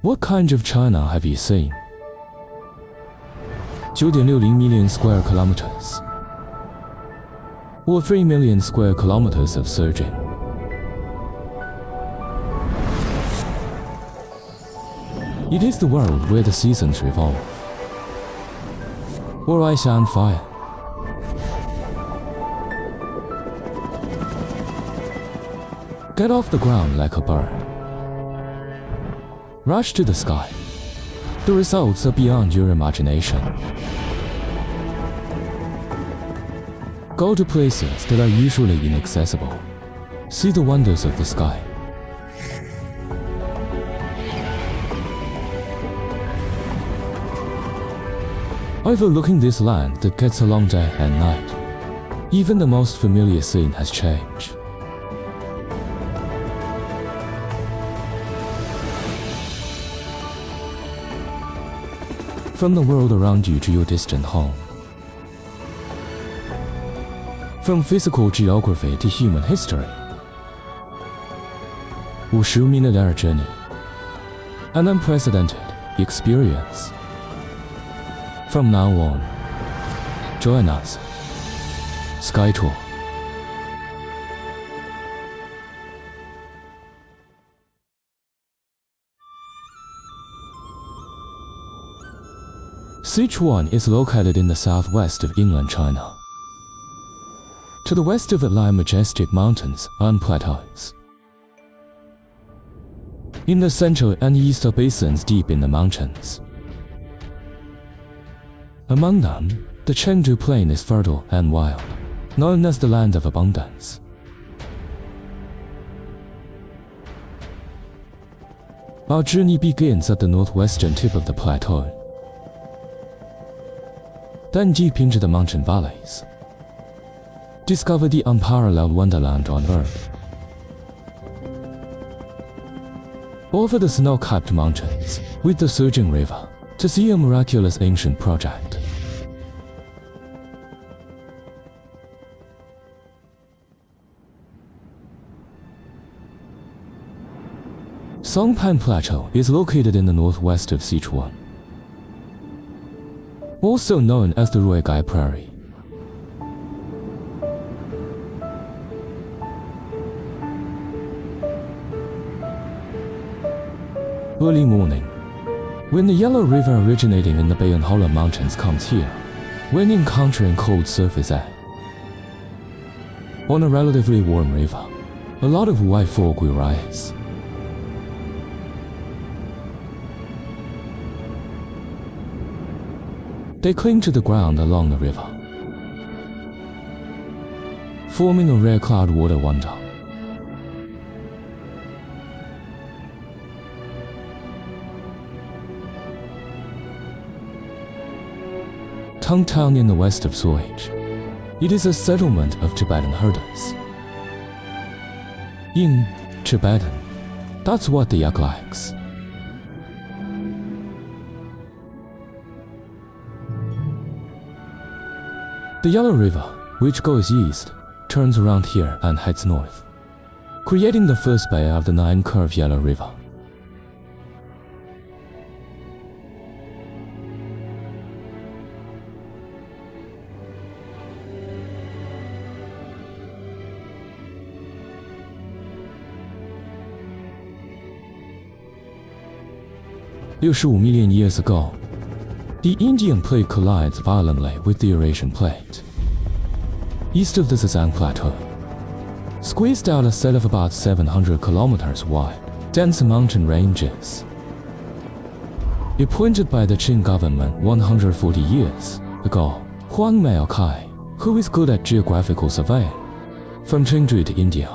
What kind of China have you seen? 9.60 million square kilometers, or 3 million square kilometers of surging. It is the world where the seasons revolve, or ice and fire. Get off the ground like a bird. Rush to the sky. The results are beyond your imagination. Go to places that are usually inaccessible. See the wonders of the sky. Overlooking this land that gets a long day and night, even the most familiar scene has changed. From the world around you to your distant home. From physical geography to human history. 50-minute air journey. An unprecedented experience. From now on, join us. Sky Tour. Sichuan is located in the southwest of inland China. To the west of it lie majestic mountains and plateaus. In the central and east are basins deep in the mountains. Among them, the Chengdu Plain is fertile and wild, known as the land of abundance. Our journey begins at the northwestern tip of the plateau, then deep into the mountain valleys. Discover the unparalleled wonderland on Earth. Over the snow-capped mountains, with the surging river, to see a miraculous ancient project. Songpan Plateau is located in the northwest of Sichuan, also known as the Ruigai Prairie. Early morning, when the Yellow River originating in the Bayan Mountains comes here, when encountering cold surface air. On a relatively warm river, a lot of white fog will rise. They cling to the ground along the river, forming a rare cloud water wonder. Tung Town in the west of Suage. It is a settlement of Tibetan herders. In Tibetan, that's what the yak likes. The Yellow River, which goes east, turns around here and heads north, creating the first bay of the 9-curve Yellow River. $65 million years ago, the Indian plate collides violently with the Eurasian plate. East of the Zhejiang Plateau, squeezed out a set of about 700 kilometers wide, dense mountain ranges. Appointed by the Qing government 140 years ago, Huang Maokai, who is good at geographical surveying, from Chengdu to India.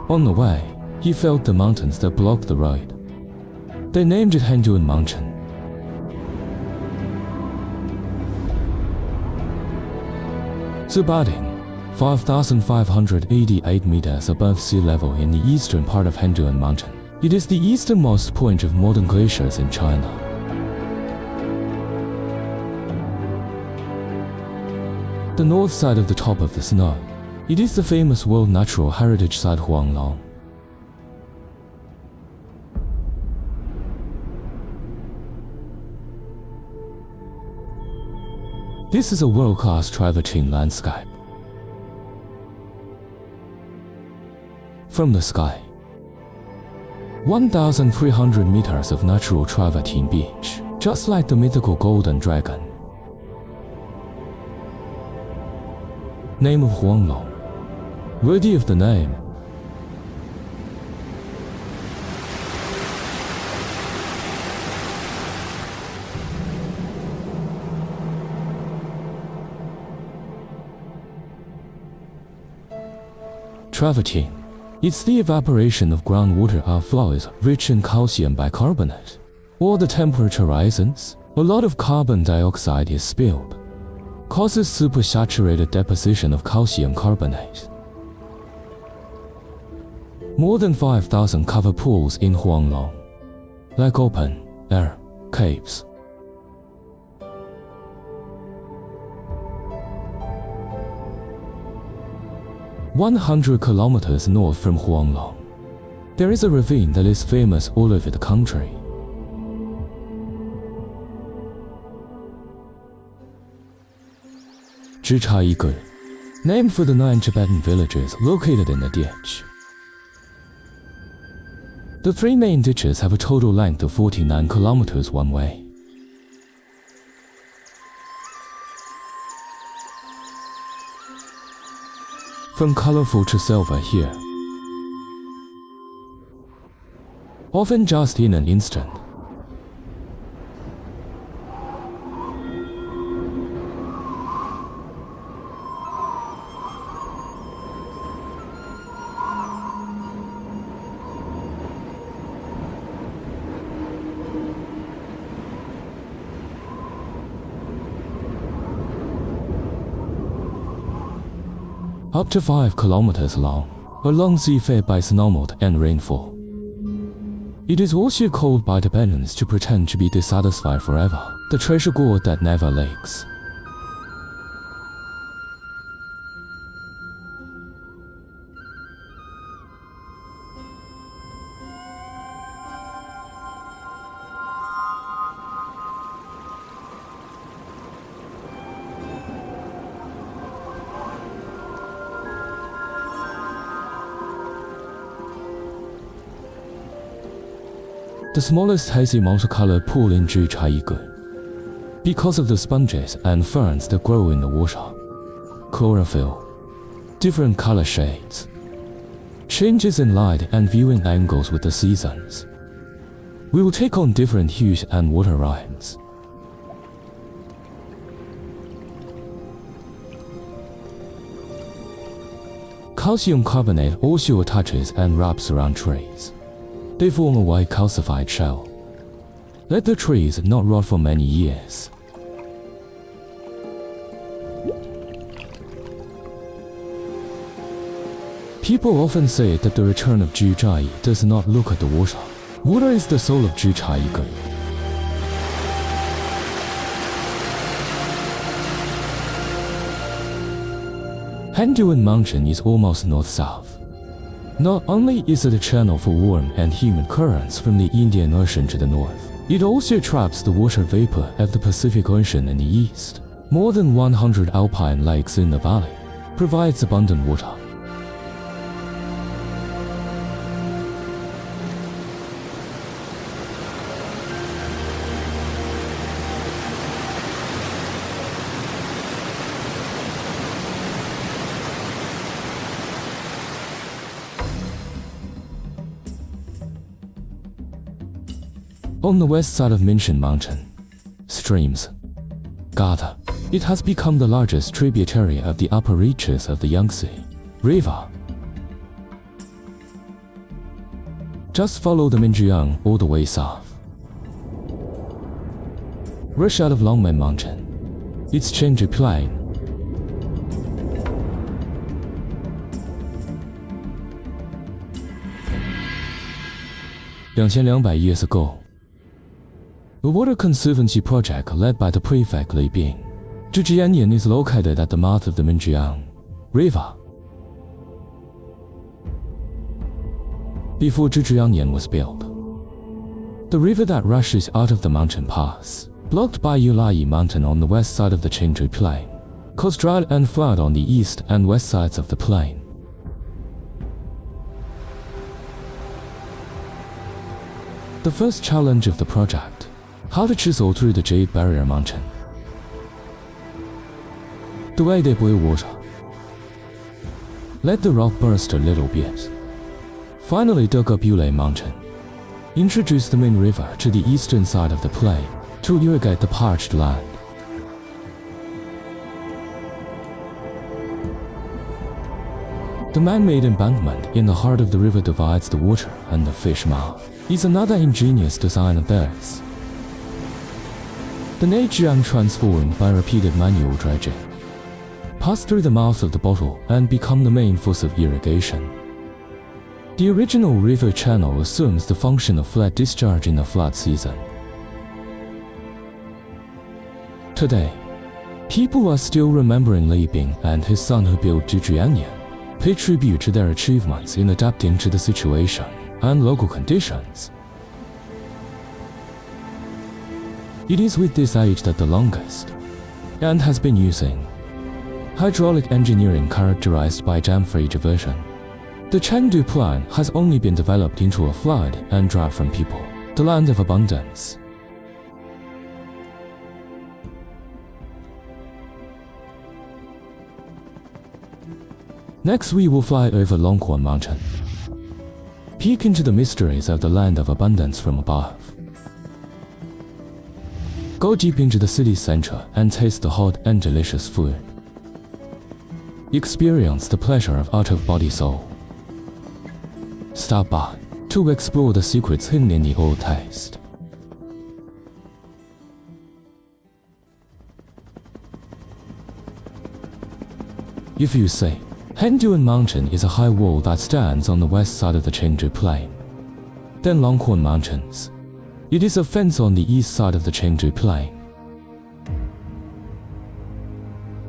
On the way, he felt the mountains that blocked the road. They named it Henduan Mountain. Subading, 5,588 meters above sea level in the eastern part of Henduan Mountain. It is the easternmost point of modern glaciers in China. The north side of the top of the snow. It is the famous World Natural Heritage Site Huanglong. This is a world-class travertine landscape. From the sky, 1,300 meters of natural travertine beach, just like the mythical golden dragon. Name of Huanglong. Worthy of the name. Travertine. It's the evaporation of groundwater of fluids rich in calcium bicarbonate. While the temperature rises, a lot of carbon dioxide is spilled, causes supersaturated deposition of calcium carbonate. More than 5,000 cover pools in Huanglong, like open-air caves. "100 kilometers north from Huanglong, there is a ravine that is famous all over the country. Zhichaigu, named for the 9 Tibetan villages located in the ditch. The 3 main ditches have a total length of 49 kilometers one way. From colorful to silver here, often just in an instant. Up to 5 kilometers long, a long sea fed by snowmelt and rainfall. It is also called by Tibetans to pretend to be dissatisfied forever, the treasure gourd that never leaks. The smallest hazy multicolored pool in Zhichaigu, because of the sponges and ferns that grow in the water, chlorophyll, different color shades, changes in light and viewing angles with the seasons. We will take on different hues and water rides. Calcium carbonate also attaches and wraps around trees. They form a white calcified shell. Let the trees not rot for many years. People often say that the return of Zhichai does not look at the water. Water is the soul of Zhichaigu. Handuan Mountain is almost north-south. Not only is it a channel for warm and humid currents from the Indian Ocean to the north, it also traps the water vapor of the Pacific Ocean in the east. More than 100 alpine lakes in the valley, provides abundant water. On the west side of Minshan Mountain, streams gather. It has become the largest tributary of the upper reaches of the Yangtze River. Just follow the Minjiang all the way south. Rush out of Longmen Mountain. It's Chenji Plain. years ago, a water conservancy project led by the prefect Li Bing. Zhijianyan is located at the mouth of the Minjiang River. Before Zhijianyan was built, the river that rushes out of the mountain pass blocked by Yulai Mountain on the west side of the Qingzhou Plain, caused drought and flood on the east and west sides of the plain. The first challenge of the project: how to chisel through the Jade Barrier Mountain. The way they boil water. Let the rock burst a little bit. Finally dug up Yulai Mountain. Introduced the main river to the eastern side of the plain to irrigate the parched land. The man-made embankment in the heart of the river divides the water and the fish mouth. Is another ingenious design of theirs. The Neijiang transformed by repeated manual dredging, pass through the mouth of the bottle and become the main force of irrigation. The original river channel assumes the function of flood discharge in the flood season. Today, people are still remembering Li Bing and his son who built Zhijianyan, pay tribute to their achievements in adapting to the situation and local conditions. It is with this age that the longest, and has been using, hydraulic engineering characterized by jam-free diversion. The Chengdu plan has only been developed into a flood and drought from people, the land of abundance. Next we will fly over Longhorn Mountain, peek into the mysteries of the land of abundance from above. Go deep into the city center and taste the hot and delicious food. Experience the pleasure of out-of-body soul. Stop by to explore the secrets hidden in the old taste. If you say, Henduan Mountain is a high wall that stands on the west side of the Qingzhou Plain, then Longhorn Mountains, it is a fence on the east side of the Qingzhou Plain.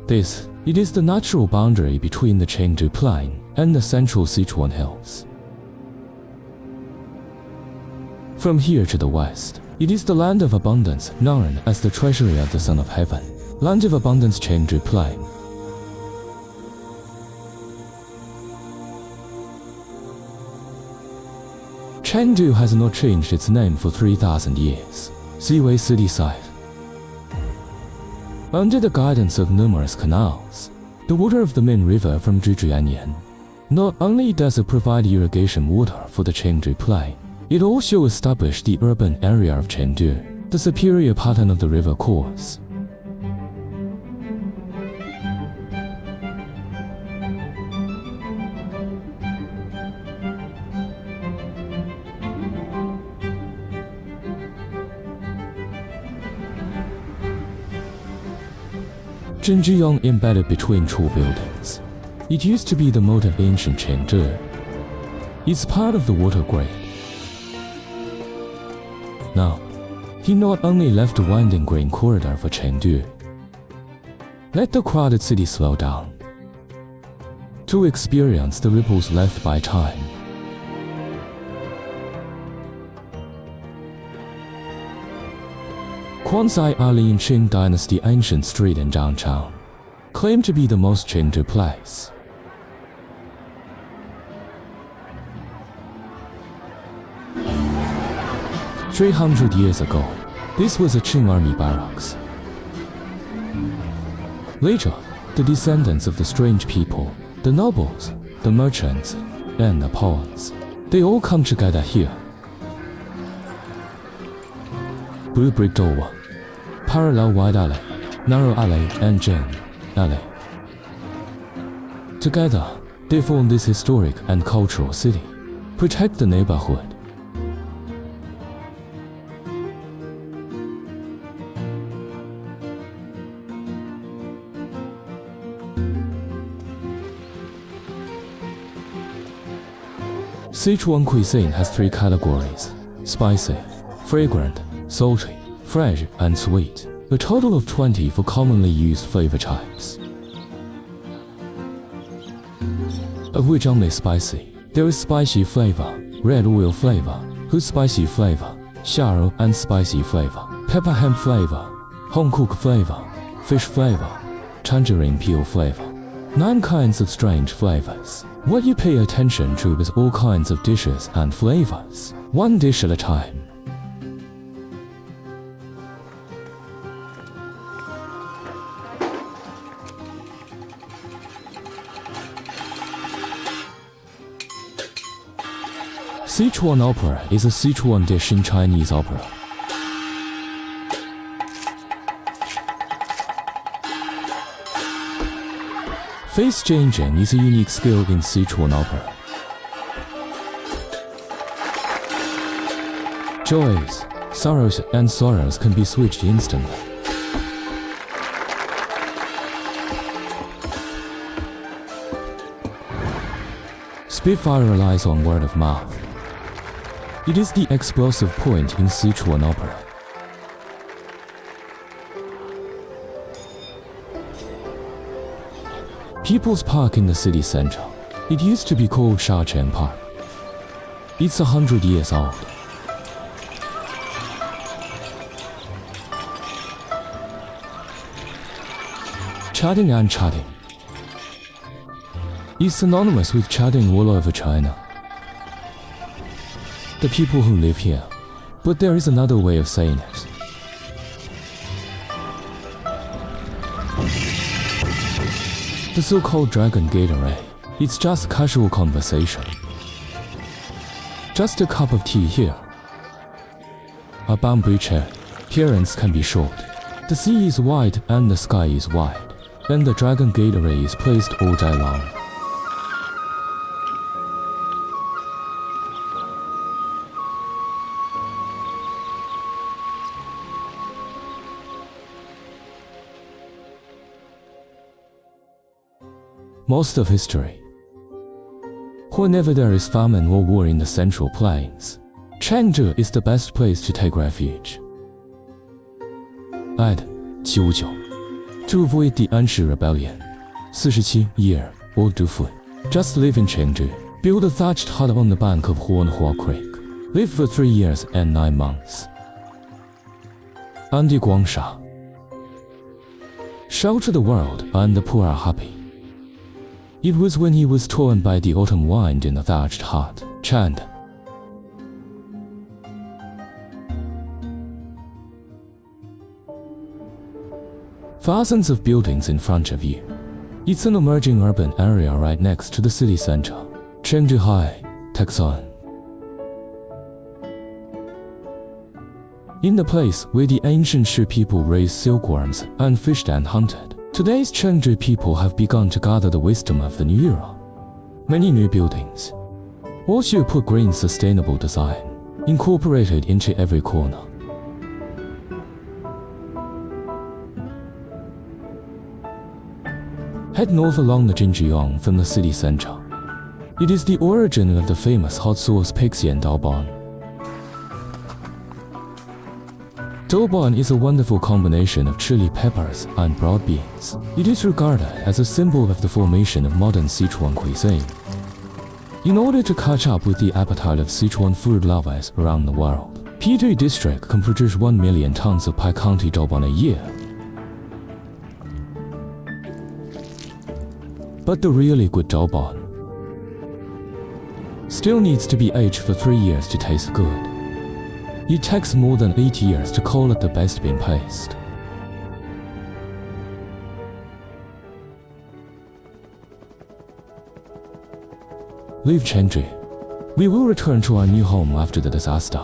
It is the natural boundary between the Qingzhou Plain and the central Sichuan hills. From here to the west, it is the land of abundance known as the treasury of the Son of Heaven, land of abundance Qingzhou Plain. Chengdu has not changed its name for 3,000 years. Seaway city side. Under the guidance of numerous canals, the water of the main river from Zhijianyan, not only does it provide irrigation water for the Qingzhou Plain, it also established the urban area of Chengdu, the superior pattern of the river course. Zhenjiang embedded between two buildings. It used to be the moat of ancient Chengdu. It's part of the water grid. Now, he not only left a winding green corridor for Chengdu, let the crowded city slow down to experience the ripples left by time. Quanzai Alin Qing Dynasty ancient street in Zhangchang, claimed to be the most Qingzhou place. "300 years ago, this was a Qing army barracks. Later, the descendants of the strange people, the nobles, the merchants, and the pawns, they all come together here. Blue brick door, parallel wide alley, narrow alley, and gem alley. Together, they form this historic and cultural city. Protect the neighborhood." Sichuan cuisine has 3 categories: spicy, fragrant, salty, fresh, and sweet. A total of 20 for commonly used flavor types, of which only spicy. There is spicy flavor, red oil flavor, whose spicy flavor, xiaorou and spicy flavor, pepper ham flavor, home-cooked flavor, fish flavor, tangerine peel flavor. 9 kinds of strange flavors. What you pay attention to is all kinds of dishes and flavors, one dish at a time. Sichuan opera is a Sichuan dish in Chinese opera. Face changing is a unique skill in Sichuan opera. Joys, sorrows, and sorrows can be switched instantly. Spitfire relies on word of mouth. It is the explosive point in Sichuan opera. People's Park in the city center. It used to be called Sichuan Park. It's 100 years old. Chatting and chatting. It's synonymous with chatting all over China. The people who live here, but there is another way of saying it. The so-called Dragon Gate array, it's just casual conversation. Just a cup of tea here. A bamboo chair, appearance can be short. The sea is wide and the sky is wide, and the Dragon Gate array is placed all day long. Most of history. Whenever there is famine or war in the Central Plains, Chengzhi is the best place to take refuge. Add 99 to avoid the Anshi rebellion. 47 year or do food. Just live in Chengzhi. Build a thatched hut on the bank of Huanhua Creek. Live for 3 years and 9 months. Andy Guangsha. Shelter the world and the poor are happy. It was when he was torn by the autumn wind in the thatched hut, Chand. Thousands of buildings in front of you. It's an emerging urban area right next to the city center, Chengzhi High, Texan. In the place where the ancient Shi people raised silkworms and fished and hunted, today's Chengzhi people have begun to gather the wisdom of the new era. Many new buildings. Also put green sustainable design, incorporated into every corner. Head north along the Jinjiang from the city center. It is the origin of the famous hot sauce Pixian Daoban. Daoban is a wonderful combination of chili peppers and broad beans. It is regarded as a symbol of the formation of modern Sichuan cuisine. In order to catch up with the appetite of Sichuan food lovers around the world, Pidui district can produce 1 million tons of Pai County Daoban a year. But the really good Daoban still needs to be aged for 3 years to taste good. It takes more than 8 years to call it the best bean paste. Leave Chengzhi. We will return to our new home after the disaster.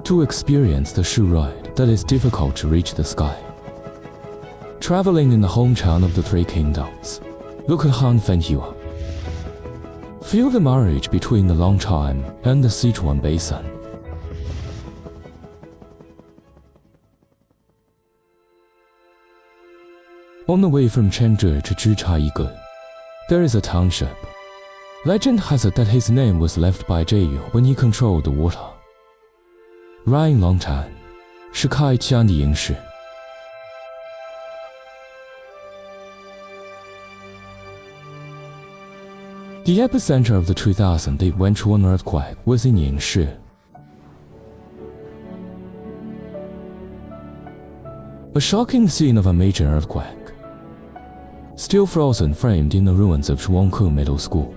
To experience the shoe ride that is difficult to reach the sky. Traveling in the hometown of the Three Kingdoms. Look at Han Fenhua. Feel the marriage between the Longchan and the Sichuan Basin. On the way from Chengzhi to Zhichaiyi, there is a township. Legend has it that his name was left by Zheyu when he controlled the water. Ryan Longchan, 是开疆的营市。The epicenter of the 2008 Wenchuan earthquake was in Yingshi. a shocking scene of a major earthquake. Still frozen framed in the ruins of Sichuan Middle School.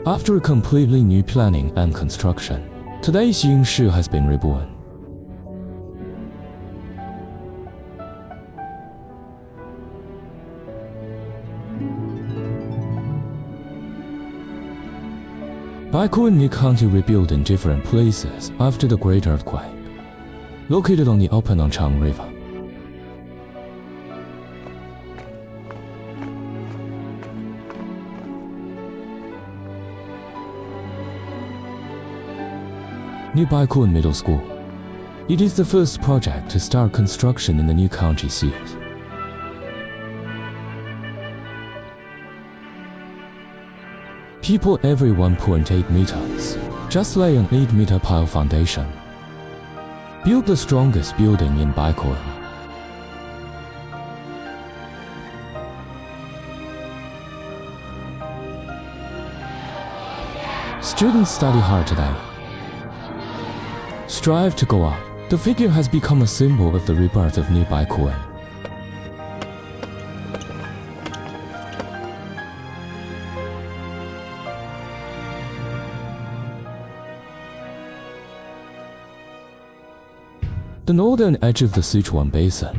After a completely new planning and construction, today's Yingshi has been reborn. Baikou and Ni County rebuilt in different places after the Great Earthquake, located on the Openangchang River. New Baikou Middle School. It is the first project to start construction in the new county seat. People every 1.8 meters, just lay an 8-meter pile foundation. Build the strongest building in Baikou. Students study hard today. Strive to go up. The figure has become a symbol of the rebirth of New Baikou. The northern edge of the Sichuan basin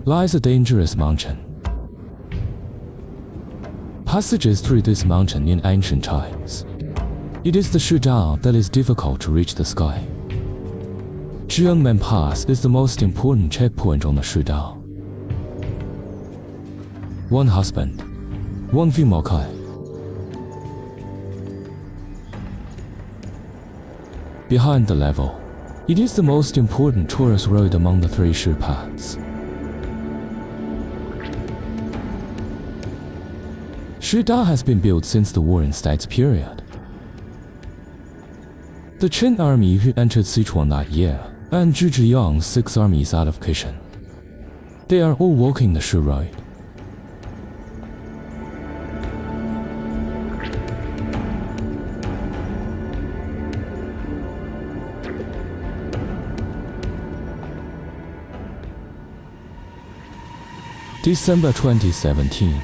lies a dangerous mountain. Passages through this mountain in ancient times. It is the Shudao that is difficult to reach the sky. Zhiyangmen Pass is the most important checkpoint on the Shudao. One husband, one female kai. Behind the level, it is the most important tourist road among the 3 Shu paths. Shudao has been built since the Warring States period. The Qin army who entered Sichuan that year, and Zhu Zhiyang's 6 armies out of Kishan. They are all walking the Shu Road. December 2017,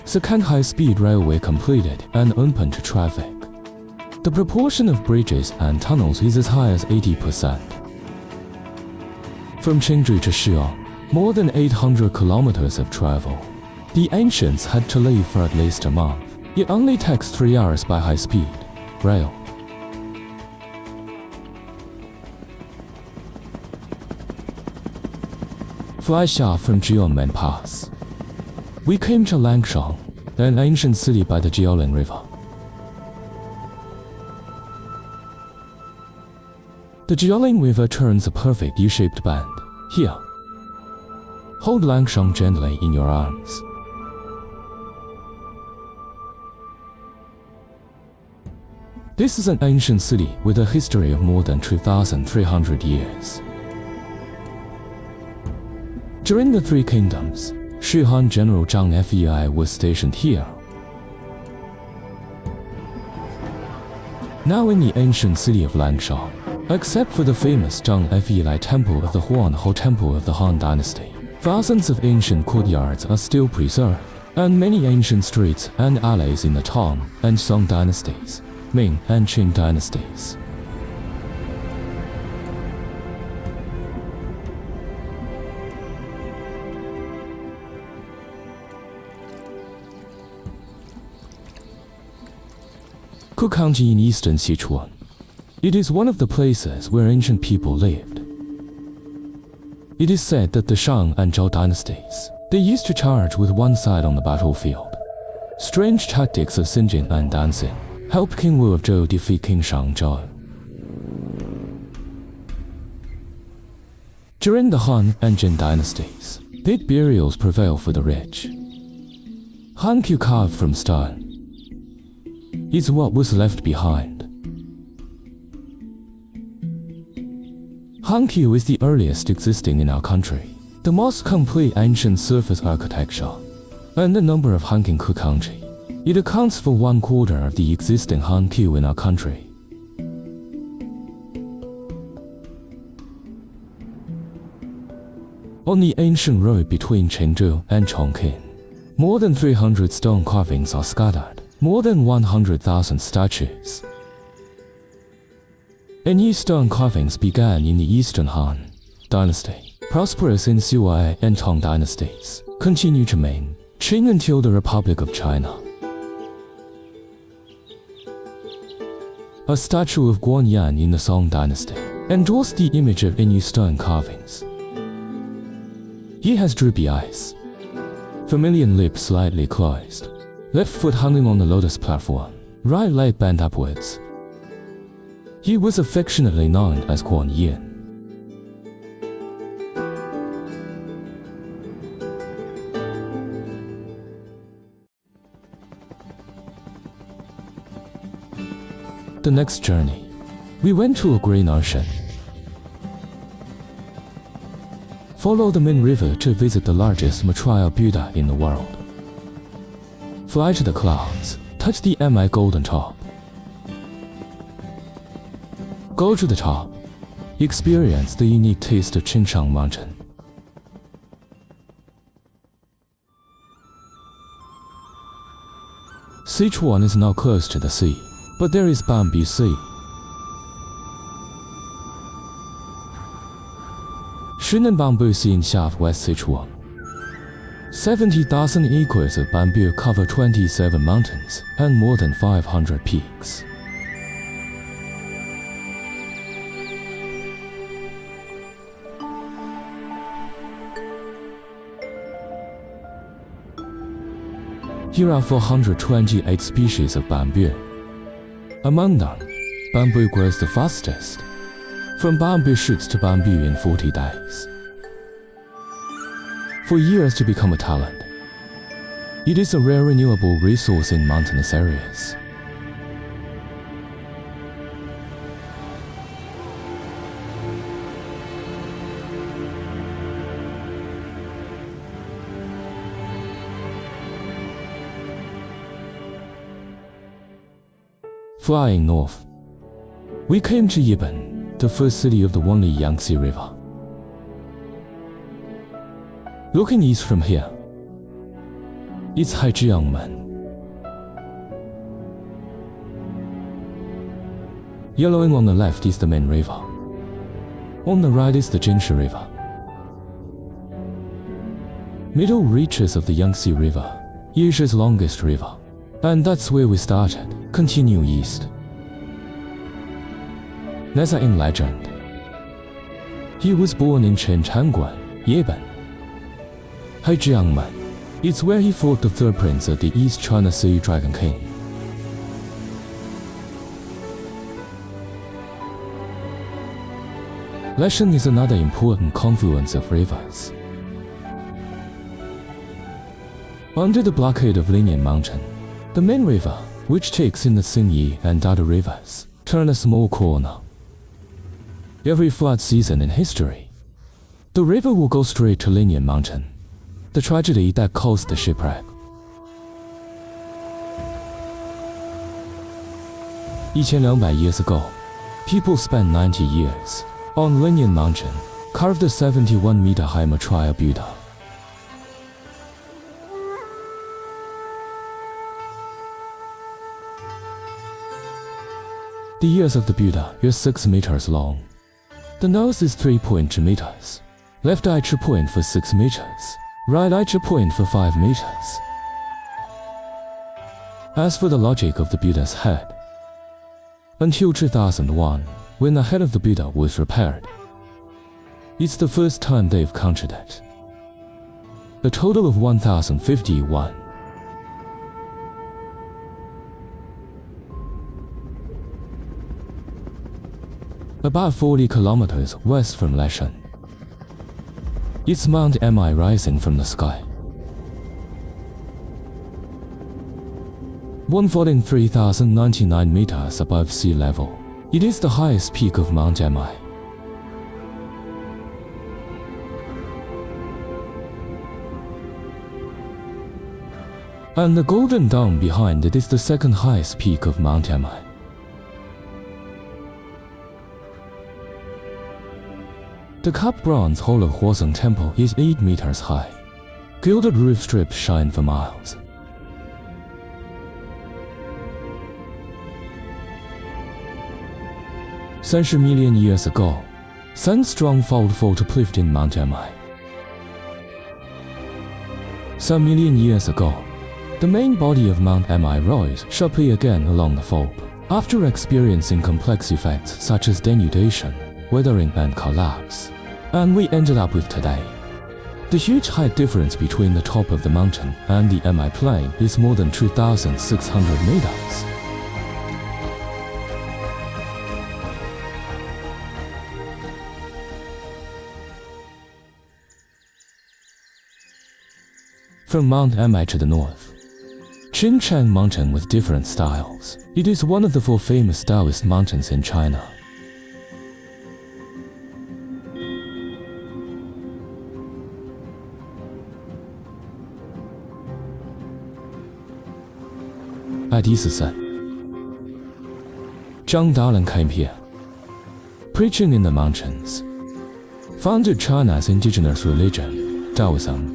Sichuan high-speed railway completed and opened to traffic. The proportion of bridges and tunnels is as high as 80%. From Qingzhou to Xi'an, more than 800 kilometers of travel. The ancients had to leave for at least a month. It only takes 3 hours by high-speed rail. Fly Xia from Zhiyangmen Pass. We came to Langshan, an ancient city by the Jiaoling River. The Jiaoling River turns a perfect U-shaped bend. Here. Hold Langshan gently in your arms. This is an ancient city with a history of more than 2,300 years. During the 3 kingdoms, Shihan General Zhang Fei was stationed here. Now in the ancient city of Langshan, except for the famous Zhang Fei Temple of the Huanghe Temple of the Han Dynasty, thousands of ancient courtyards are still preserved, and many ancient streets and alleys in the Tang and Song dynasties, Ming and Qing dynasties. Ku County in eastern Sichuan. It is one of the places where ancient people lived. It is said that the Shang and Zhou dynasties, they used to charge with one side on the battlefield. Strange tactics of Xinjin and Danxin helped King Wu of Zhou defeat King Shang Zhou. During the Han and Jin dynasties, dead burials prevail for the rich. Hanqiu carved from stone is what was left behind. Hanqiu is the earliest existing in our country, the most complete ancient surface architecture, and the number of Han in Ku County. It accounts for 1/4 of the existing Hanqiu in our country. On the ancient road between Chengzhou and Chongqing, more than 300 stone carvings are scattered, more than 100,000 statues. And these stone carvings began in the Eastern Han Dynasty, prosperous in Sichuan and Tang dynasties, continued to remain Qing until the Republic of China. A statue of Guanyan in the Song dynasty endorsed the image of any stone carvings. He has droopy eyes, vermilion lips slightly closed, left foot hanging on the lotus platform, right leg bent upwards. He was affectionately known as Guan Yin. The next journey, we went to a green ocean. Follow the main river to visit the largest material Buddha in the world. Fly to the clouds, touch the Mi golden top. Go to the top, experience the unique taste of Qinshang Mountain. Sichuan is now close to the sea, but there is Bamboo Sea. Shinan Bamboo Sea in southwest Sichuan. 70,000 acres of bamboo cover 27 mountains and more than 500 peaks. Here are 428 species of bamboo. Among them, bamboo grows the fastest, from bamboo shoots to bamboo in 40 days. For years to become a talent, it is a rare renewable resource in mountainous areas. Flying north, we came to Yiban, the first city of the only Yangtze River. Looking east from here, it's Haijiangmen. Yellowing on the left is the main river. On the right is the Jinsha River. Middle reaches of the Yangtze River, Asia's longest river. And that's where we started. Continue east. Neza in legend. He was born in Chenchangguan, Yiban. Haijiangmen. It's where he fought the third prince of the East China Sea Dragon King. Leshan is another important confluence of rivers. Under the blockade of Linian Mountain, the main river, which takes in the Xingyi and other rivers, turn a small corner. Every flood season in history, the river will go straight to Linian Mountain, the tragedy that caused the shipwreck. 1200 years ago, people spent 90 years on Linian Mountain, carved a 71-meter-high material Buddha. The ears of the Buddha are 6 meters long. The nose is 3.2 meters. Left eye point for 6 meters. Right eye point for 5 meters. As for the logic of the Buddha's head, until 2001, when the head of the Buddha was repaired, it's the first time they've counted it. A total of 1,051. About 40 kilometers west from Leshan, it's Mount Mi rising from the sky. 143,099 meters above sea level, it is the highest peak of Mount Mi. And the golden dome behind it is the second highest peak of Mount Mi. The cut bronze hollow Huaseng Temple is 8 meters high. Gilded roof strips shine for miles. Century million years ago, sandstone fault uplifted Mount Mi. Some million years ago, the main body of Mount Mi rose sharply again along the fault, after experiencing complex effects such as denudation, weathering and collapse. And we ended up with today. The huge height difference between the top of the mountain and the Mi plain is more than 2,600 meters. From Mount Mi to the north, Qingcheng Mountain with different styles. It is one of the 4 famous Taoist mountains in China. San. Zhang Dalan came here, preaching in the mountains, founded China's indigenous religion, Taoism.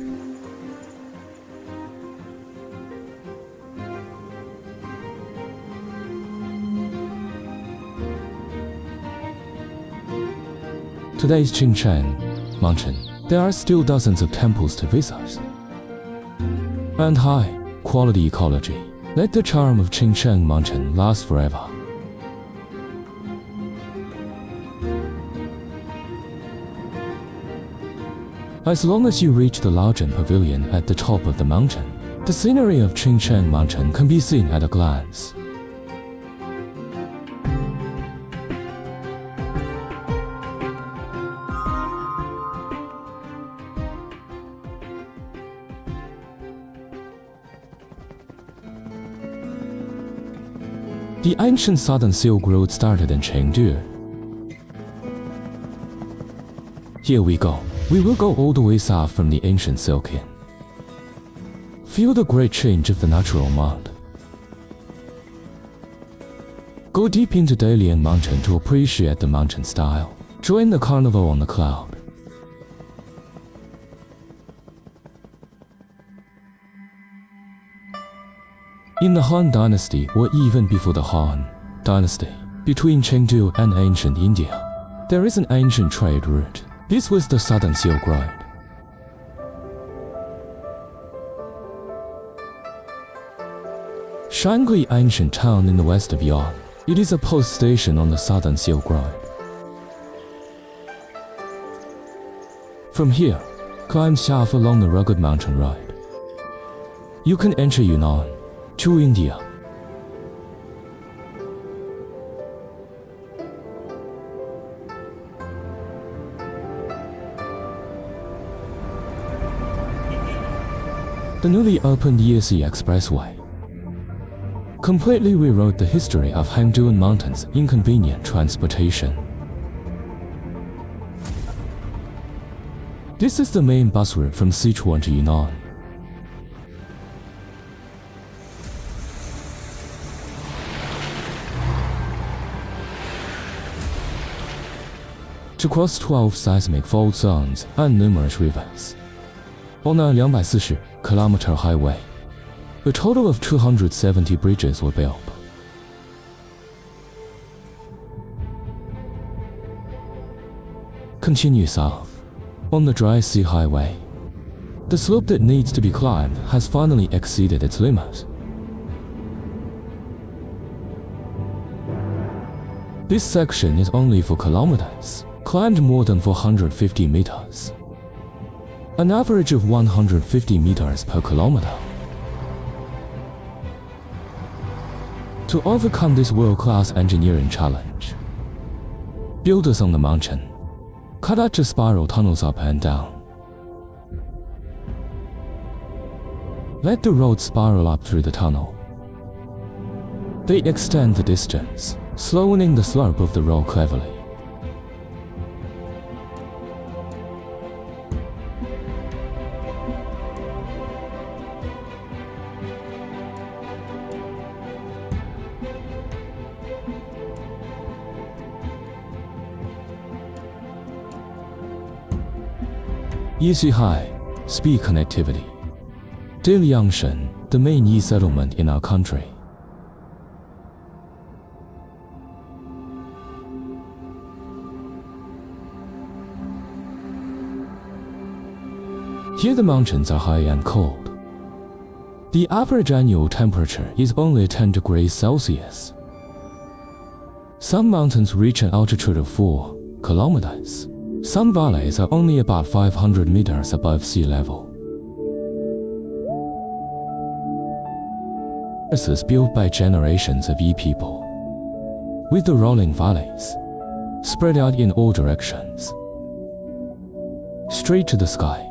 Today's Qingcheng Mountain, there are still dozens of temples to visit. And high-quality ecology. Let the charm of Qingcheng Mountain last forever. As long as you reach the Laozhen Pavilion at the top of the mountain, the scenery of Qingcheng Mountain can be seen at a glance. The ancient Southern Silk Road started in Chengdu. Here we go. We will go all the way south from the ancient Silk Inn. Feel the great change of the natural mud. Go deep into Dalian Mountain to appreciate the mountain style. Join the carnival on the cloud. In the Han Dynasty, or even before the Han Dynasty, between Chengdu and ancient India, there is an ancient trade route. This was the Southern Silk Road. Shangui ancient town in the west of Yan. It is a post station on the Southern Silk Road. From here, climb south along the rugged mountain road. You can enter Yunnan to India. The newly opened Yesi Expressway completely rewrote the history of Hangduan Mountain's inconvenient transportation. This is the main bus route from Sichuan to Yunnan. To cross 12 seismic fault zones and numerous rivers. On a 240-kilometer highway, a total of 270 bridges were built. Continue south. On the Dry Sea Highway, the slope that needs to be climbed has finally exceeded its limit. This section is only 4 kilometers, climbed more than 450 meters. An average of 150 meters per kilometer. To overcome this world-class engineering challenge, builders on the mountain cut out the spiral tunnels up and down. Let the road spiral up through the tunnel. They extend the distance, slowing the slope of the road cleverly. Yixi High, speed connectivity. Daliangshan, the main Yi settlement in our country. Here the mountains are high and cold. The average annual temperature is only 10 degrees Celsius. Some mountains reach an altitude of 4 kilometers. Some valleys are only about 500 meters above sea level. Terraces built by generations of Yi people, with the rolling valleys spread out in all directions, straight to the sky.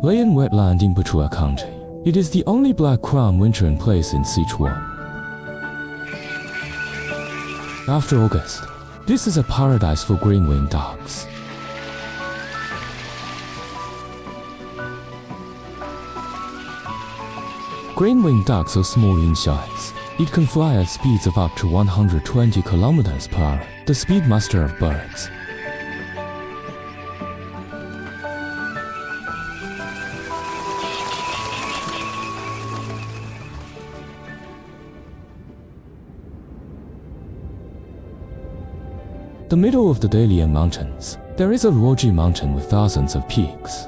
Layan wetland in Puchua County. It is the only black crown wintering place in Sichuan. After August, this is a paradise for green-winged ducks. Green-winged ducks are small in size. It can fly at speeds of up to 120 kilometers per hour, the speedmaster of birds. The middle of the Dalian Mountains, there is a Luoji mountain with thousands of peaks.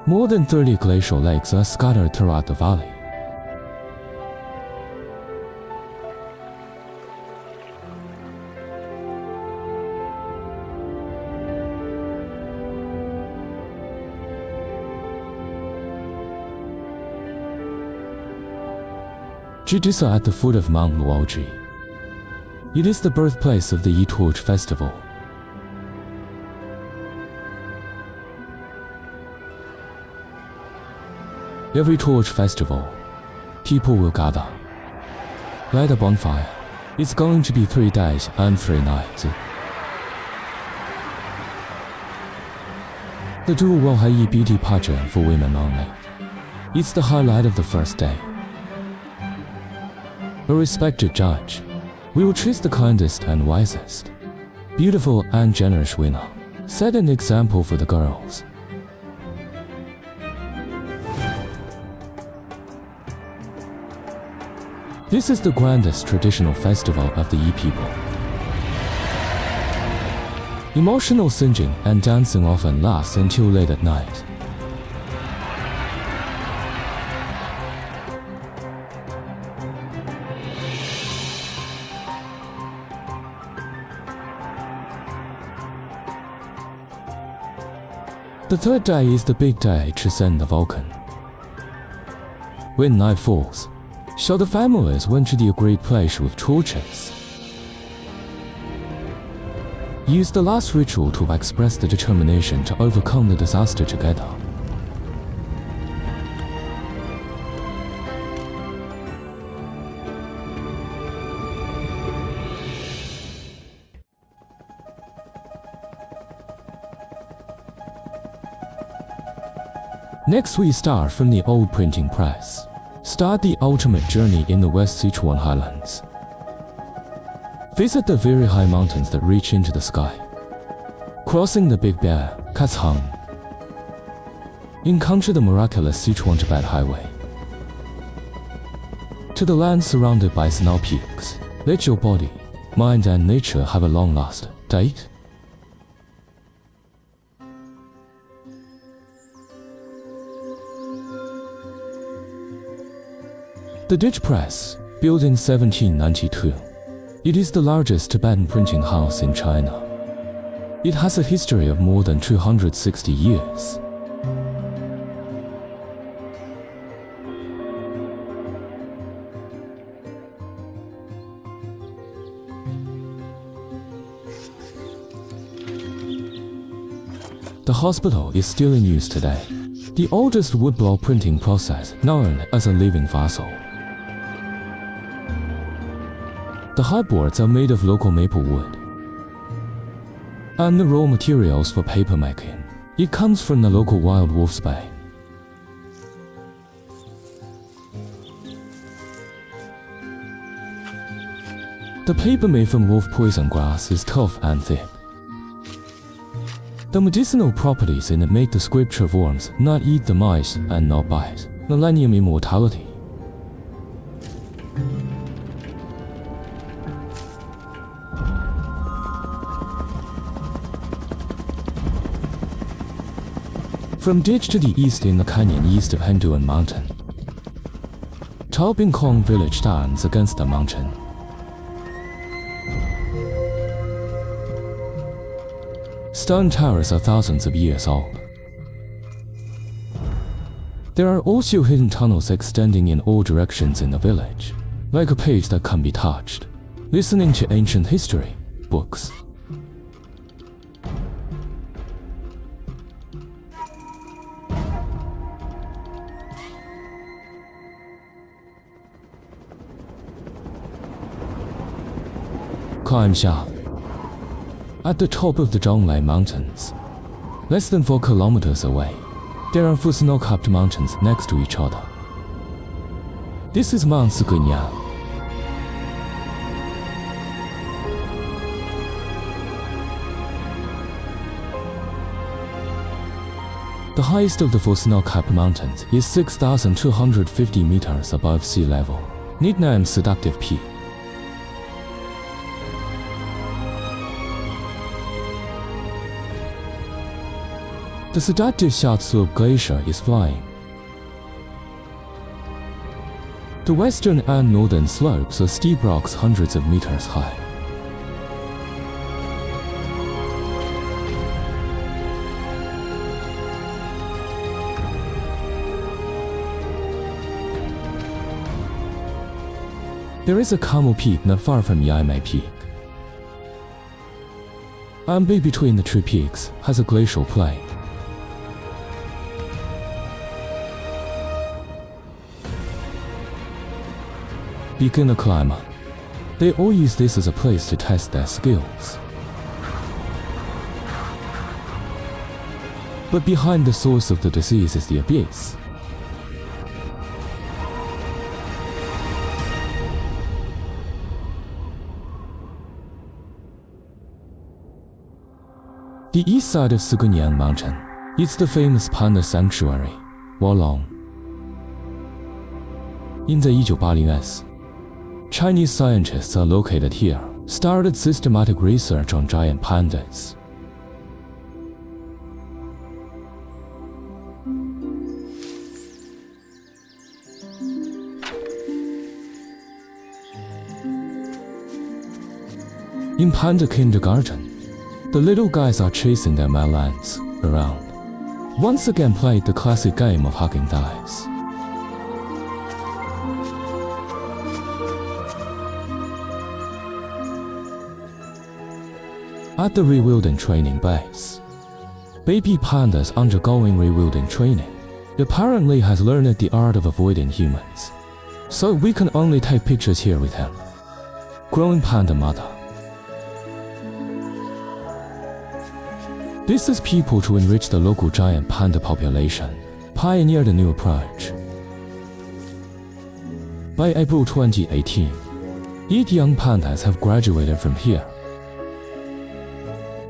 More than 30 glacial lakes are scattered throughout the valley. Jidisa at the foot of Mount Luoji. It is the birthplace of the Yi Torch Festival. Every Torch Festival, people will gather, light a bonfire. It's going to be 3 days and 3 nights. The Dual Yi beauty pageant for women only. It's the highlight of the first day. A respected judge, we will choose the kindest and wisest, beautiful and generous winner. Set an example for the girls. This is the grandest traditional festival of the Yi people. Emotional singing and dancing often lasts until late at night. The third day is the big day to ascend the volcano. When night falls, so the families went to the agreed place with torches. Use the last ritual to express the determination to overcome the disaster together. Next we start from the old printing press. Start the ultimate journey in the West Sichuan highlands. Visit the very high mountains that reach into the sky. Crossing the Big Bear, Katsang. Encounter the miraculous Sichuan-Tibet highway. To the land surrounded by snow peaks, let your body, mind and nature have a long-lasting date. The Ditch Press, built in 1792. It is the largest Tibetan printing house in China. It has a history of more than 260 years. The hospital is still in use today. The oldest woodblock printing process known as a living fossil. The hardboards are made of local maple wood. and the raw materials for papermaking. It comes from the local wild wolf's bane. The paper made from wolf poison grass is tough and thick. The medicinal properties in it make the scripture of worms not eat the mice and not bite, millennium immortality. From ditch to the east in the canyon east of Henduan Mountain, Chao Bing Kong village stands against the mountain. Stone towers are thousands of years old. There are also hidden tunnels extending in all directions in the village, like a page that can be touched, listening to ancient history books. Climb south. At the top of the Zhonglai Mountains, less than 4 kilometers away, there are 4 snow-capped mountains next to each other. This is Mount Sichuan. The highest of the 4 snow-capped mountains is 6,250 meters above sea level, nicknamed Seductive Peak. The seductive South Slope Glacier is flying. The western and northern slopes are steep rocks hundreds of meters high. There is a Camel Peak not far from Yaimei Peak. And between the two peaks has a glacial plain. Beginner climber. They all use this as a place to test their skills. But behind the source of the disease is the abyss. The east side of Sichuan Mountain is the famous panda sanctuary, Wolong. In the 1980s, Chinese scientists are located here, started systematic research on giant pandas. In Panda Kindergarten, the little guys are chasing their melons around. Once again played the classic game of hugging dice. At the rewilding training base, baby pandas undergoing rewilding training apparently has learned the art of avoiding humans, so we can only take pictures here with him. Growing panda mother. This is people to enrich the local giant panda population, pioneered a new approach. By April 2018, 8 young pandas have graduated from here.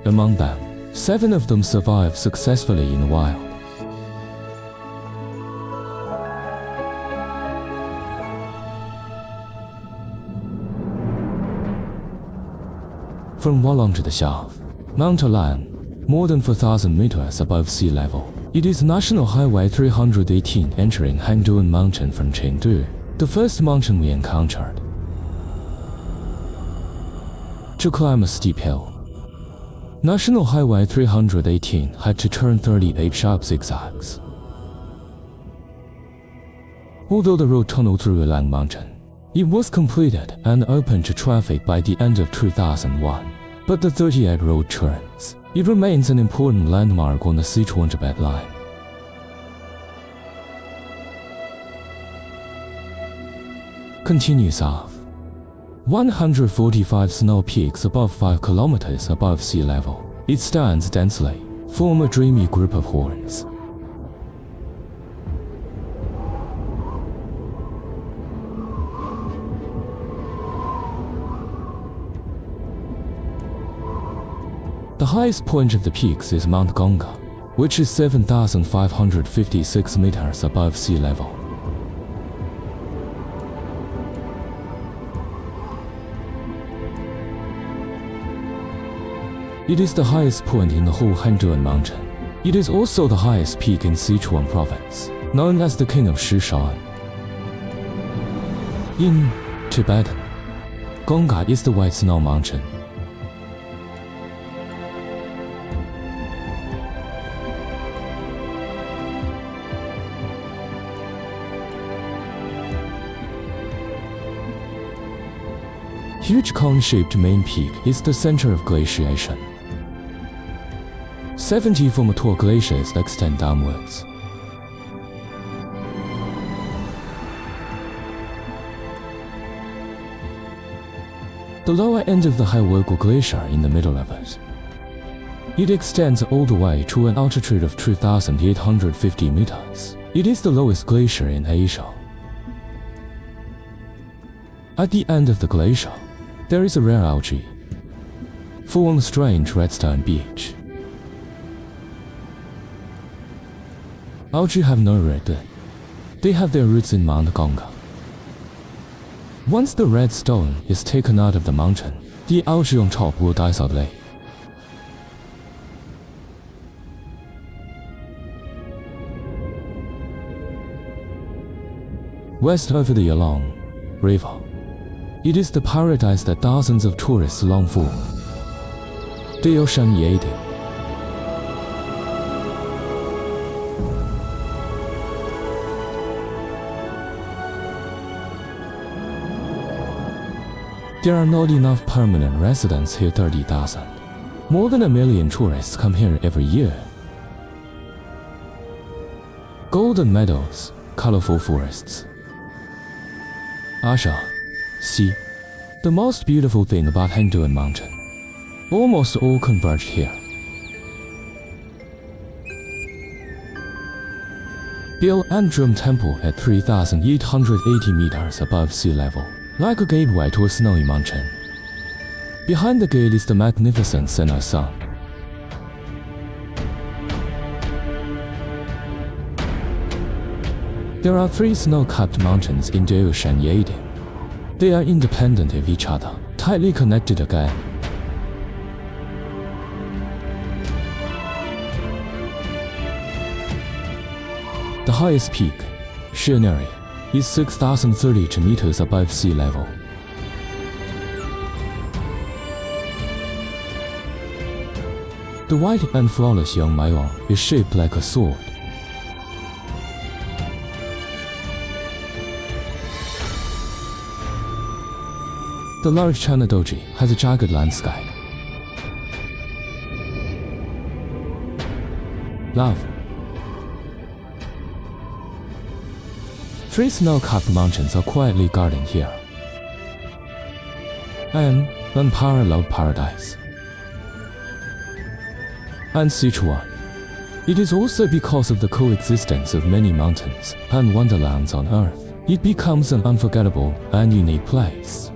Among them, 7 of them survived successfully in the wild. From Wolong to the south, Mount Alan, more than 4,000 meters above sea level. It is National Highway 318 entering Henduan Mountain from Chengdu, the first mountain we encountered. To climb a steep hill, National Highway 318 had to turn 38 sharp zigzags. Although the road tunneled through Alang Mountain, it was completed and open to traffic by the end of 2001. But the 38 road turns, it remains an important landmark on the Sichuan-Tibet line. Continue south. 145 snow peaks above 5 kilometers above sea level. It stands densely, form a dreamy group of horns. The highest point of the peaks is Mount Ganga, which is 7,556 meters above sea level. It is the highest point in the whole Hanzhuan mountain. It is also the highest peak in Sichuan province, known as the King of Sichuan. In Tibetan, Ganga is the White Snow Mountain. Huge cone-shaped main peak is the center of glaciation. 70 former tall glaciers extend downwards. The lower end of the Haiwegu Glacier in the middle of it. It extends all the way to an altitude of 2,850 meters. It is the lowest glacier in Asia. At the end of the glacier, there is a rare algae, form a strange redstone beach. Algae have no root. They have their roots in Mount Ganga. Once the red stone is taken out of the mountain, the algae on top will die suddenly. West over the Yalong River, it is the paradise that thousands of tourists long for. 这有山野的。There are not enough permanent residents here. 30,000. More than 1 million tourists come here every year. Golden meadows, colorful forests. Asha, sea. The most beautiful thing about Hanzhuan Mountain. Almost all converge here. Bill and Drum Temple at 3,880 meters above sea level, like a gateway to a snowy mountain. Behind the gate is the magnificent Senai Sun. There are 3 snow-capped mountains in Deoshan Yadi. They are independent of each other, tightly connected again. The highest peak, Shenari, is 6,032 meters above sea level. The white and flawless Yangmaiyang is shaped like a sword. The large China Doji has a jagged landscape. Love. 3 snow-capped mountains are quietly guarding here. An unparalleled paradise. And Sichuan. It is also because of the coexistence of many mountains and wonderlands on Earth. It becomes an unforgettable and unique place.